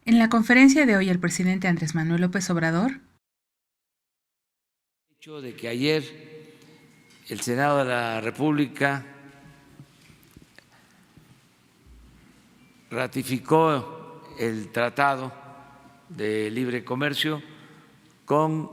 En la conferencia de hoy, el presidente Andrés Manuel López Obrador El hecho de que ayer el Senado de la República ratificó el Tratado de Libre Comercio con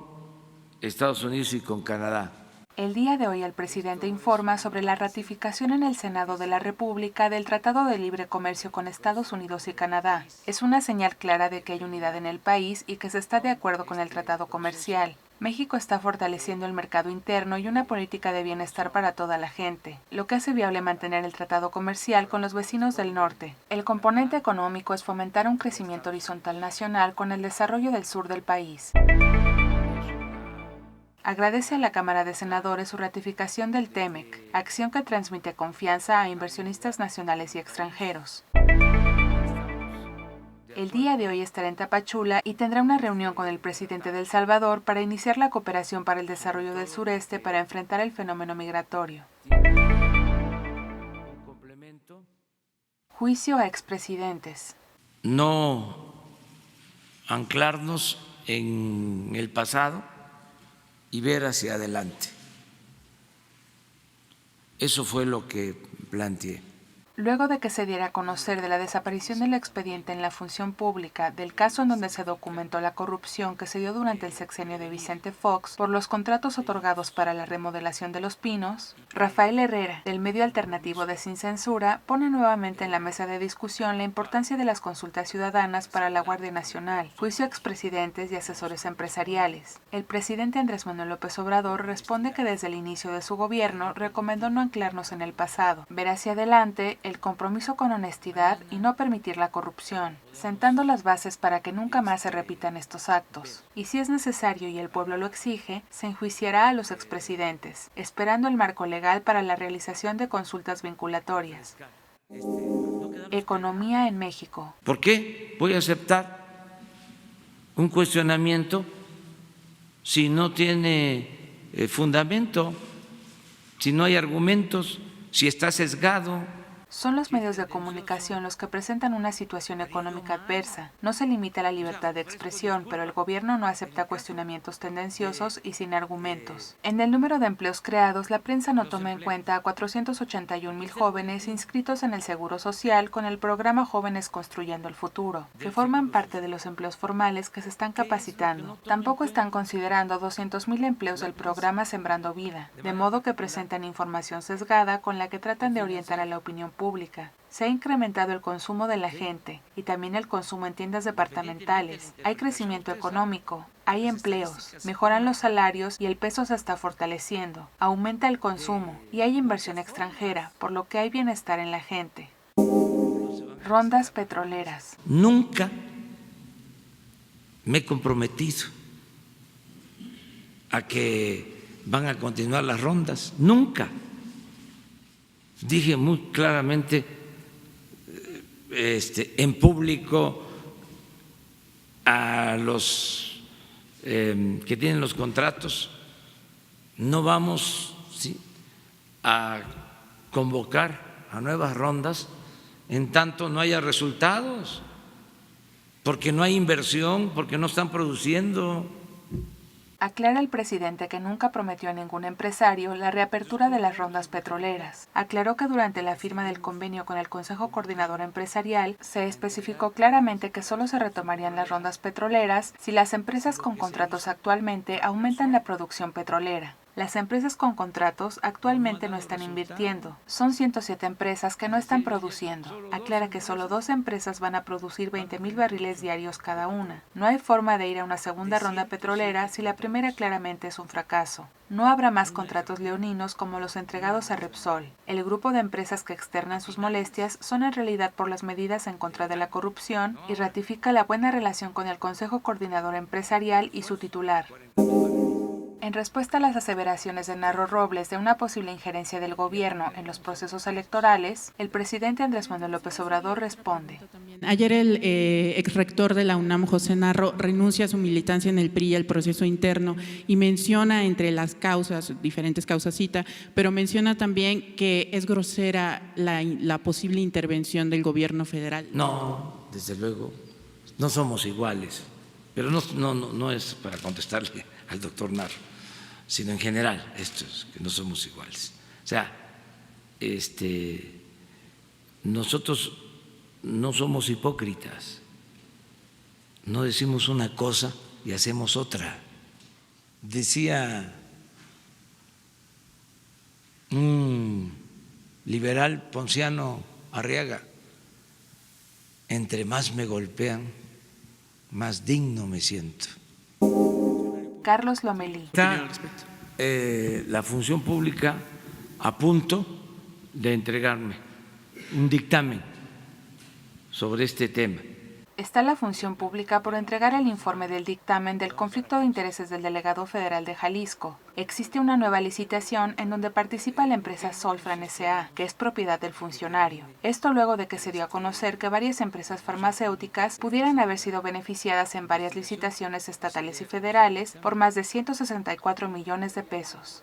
Estados Unidos y con Canadá. El día de hoy el presidente informa sobre la ratificación en el Senado de la República del Tratado de Libre Comercio con Estados Unidos y Canadá. Es una señal clara de que hay unidad en el país y que se está de acuerdo con el tratado comercial. México está fortaleciendo el mercado interno y una política de bienestar para toda la gente, lo que hace viable mantener el tratado comercial con los vecinos del norte. El componente económico es fomentar un crecimiento horizontal nacional con el desarrollo del sur del país. Agradece a la Cámara de Senadores su ratificación del TEMEC, acción que transmite confianza a inversionistas nacionales y extranjeros. El día de hoy estará en Tapachula y tendrá una reunión con el presidente de El Salvador para iniciar la cooperación para el desarrollo del sureste para enfrentar el fenómeno migratorio. Juicio a expresidentes. No anclarnos en el pasado y ver hacia adelante. Eso fue lo que planteé. Luego de que se diera a conocer de la desaparición del expediente en la función pública del caso en donde se documentó la corrupción que se dio durante el sexenio de Vicente Fox por los contratos otorgados para la remodelación de Los Pinos, Rafael Herrera, del medio alternativo de Sin Censura, pone nuevamente en la mesa de discusión la importancia de las consultas ciudadanas para la Guardia Nacional, juicio a expresidentes y asesores empresariales. El presidente Andrés Manuel López Obrador responde que desde el inicio de su gobierno recomendó no anclarnos en el pasado, ver hacia adelante, el compromiso con honestidad y no permitir la corrupción, sentando las bases para que nunca más se repitan estos actos. Y si es necesario y el pueblo lo exige, se enjuiciará a los expresidentes, esperando el marco legal para la realización de consultas vinculatorias. Economía en México. ¿Por qué voy a aceptar un cuestionamiento si no tiene fundamento, si no hay argumentos, si está sesgado? Son los medios de comunicación los que presentan una situación económica adversa. No se limita la libertad de expresión, pero el gobierno no acepta cuestionamientos tendenciosos y sin argumentos. En el número de empleos creados, la prensa no toma en cuenta a 481,000 jóvenes inscritos en el Seguro Social con el programa Jóvenes Construyendo el Futuro, que forman parte de los empleos formales que se están capacitando. Tampoco están considerando 200,000 empleos del programa Sembrando Vida, de modo que presentan información sesgada con la que tratan de orientar a la opinión pública. Se ha incrementado el consumo de la gente y también el consumo en tiendas departamentales. Hay crecimiento económico, hay empleos, mejoran los salarios y el peso se está fortaleciendo. Aumenta el consumo y hay inversión extranjera, por lo que hay bienestar en la gente. Rondas petroleras. Nunca me he comprometido a que van a continuar las rondas, nunca. Dije muy claramente en público a los que tienen los contratos, no vamos a convocar a nuevas rondas en tanto no haya resultados, porque no hay inversión, porque no están produciendo. Aclara el presidente que nunca prometió a ningún empresario la reapertura de las rondas petroleras. Aclaró que durante la firma del convenio con el Consejo Coordinador Empresarial se especificó claramente que solo se retomarían las rondas petroleras si las empresas con contratos actualmente aumentan la producción petrolera. Las empresas con contratos actualmente no están invirtiendo. Son 107 empresas que no están produciendo. Aclara que solo 2 empresas van a producir 20,000 barriles diarios cada una. No hay forma de ir a una segunda ronda petrolera si la primera claramente es un fracaso. No habrá más contratos leoninos como los entregados a Repsol. El grupo de empresas que externan sus molestias son en realidad por las medidas en contra de la corrupción y ratifica la buena relación con el Consejo Coordinador Empresarial y su titular. En respuesta a las aseveraciones de Narro Robles de una posible injerencia del gobierno en los procesos electorales, el presidente Andrés Manuel López Obrador responde. Ayer el exrector de la UNAM, José Narro, renuncia a su militancia en el PRI y al proceso interno y menciona entre las causas, diferentes causas cita, pero menciona también que es grosera la posible intervención del gobierno federal. No, desde luego, no somos iguales, pero no es para contestarle al doctor Narro, sino en general, esto es que no somos iguales. O sea, nosotros no somos hipócritas, no decimos una cosa y hacemos otra. Decía un liberal Ponciano Arriaga: entre más me golpean, más digno me siento. Carlos Lomelí. Está la función pública a punto de entregarme un dictamen sobre este tema. Está la función pública por entregar el informe del dictamen del conflicto de intereses del delegado federal de Jalisco. Existe una nueva licitación en donde participa la empresa Solfran S.A., que es propiedad del funcionario. Esto luego de que se dio a conocer que varias empresas farmacéuticas pudieran haber sido beneficiadas en varias licitaciones estatales y federales por más de 164 millones de pesos.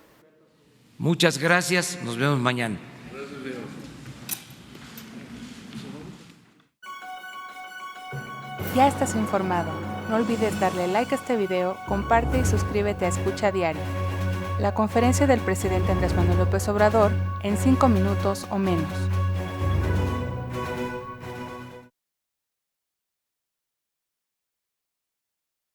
Muchas gracias, nos vemos mañana. Ya estás informado. No olvides darle like a este video, comparte y suscríbete a Escucha Diario. La conferencia del presidente Andrés Manuel López Obrador en 5 minutos o menos.